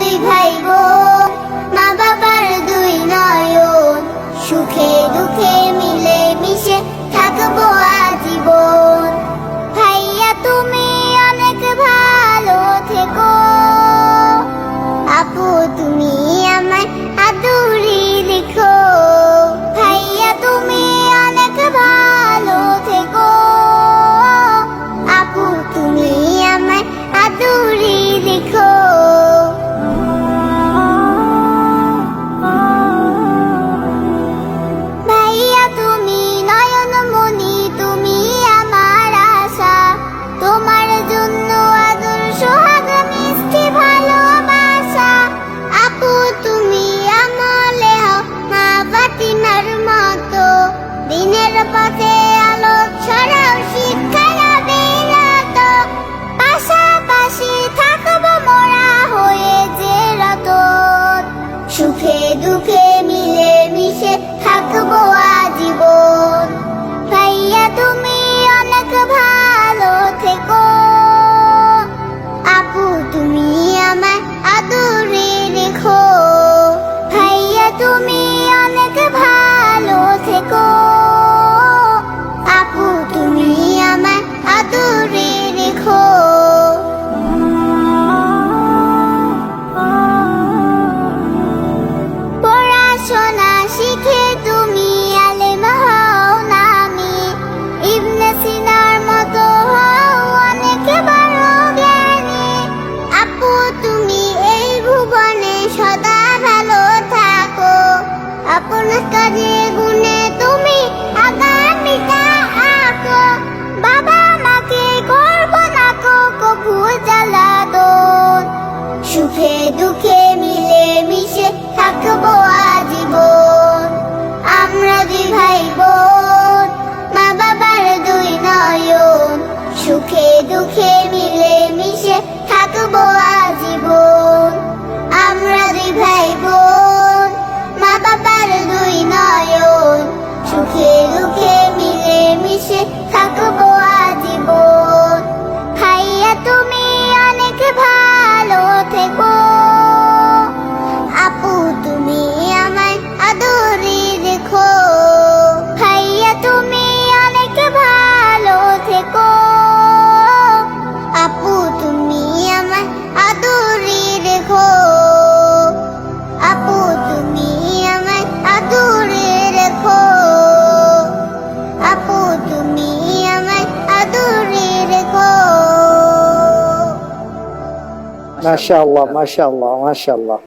দুই ভাই বোন, মা বাবার দুই নয়ন, সুখে দুঃখে মিলে মিশে থাকবো আজীবন। ভাইয়া তুমি অনেক ভালো থেকো, আপু তুমি আমায় আদুরি লিখো। ভাইয়া তুমি অনেক ভালো থেকো, আপু তুমি আমায় আদুরি লিখো। ভাইয়া তুমি নয়নমণি, তুমি আমার আশা, তোমার জন্য আদর সোহাগ মিষ্টি ভালোবাসা। আপু তুমি আমলে হও মা ফাতিমার মতো, দিনের পথে আলো ছড়াও শিক্ষায় বিরত। পাশাপাশি থাকবো মোরা হয়ে যে রতন, সুখে দুঃখে মিলে মিশে থাকবো আজীবন। ভাইয়া তুমি অনেক ভালো থেকো, আপু তুমি আমায় আদরে রেখো। ভাইয়া তুমি অনেক ভালো থেকো, আপু তুমি আমায় আদরে রেখো। পড়াশোনা শিখে তুমি আলেম হও নামি, ইবনে সিনার মতো হও অনেক বড় জ্ঞানী। আপু তুমি এই ভুবনে সদা ভালো থাকো, আপনার কাজে গুণে তুমি আগামীটা আঁকো। বাবা মাকে করবো না কভু জ্বালাতন, সুখে দুঃখে মিলে মিশে থাকবো আজীবন। আমরা দুই ভাই বোন, মা বাবার দুই নয়ন, সুখে দুঃখে মিলে মিশে থাকবো আজীবন। আমরা দুই ভাই বোন, মা বাবার দুই নয়ন, সুখে দুঃখে মিলে মিশে থাকবো আজীবন। ভাইয়া তুমি অনেক ভালো থেকো, আপু তুমি আমায় আদরে রেখো। ভাইয়া তুমি অনেক ভালো থেকো, আপু তুমি আমায় আদরে রেখো। আপু তুমি আমায় আদরে রেখো, আপু তুমি আমায় আদরে রেখো। মাশাআল্লাহ, মাশাআল্লাহ, মাশাআল্লাহ।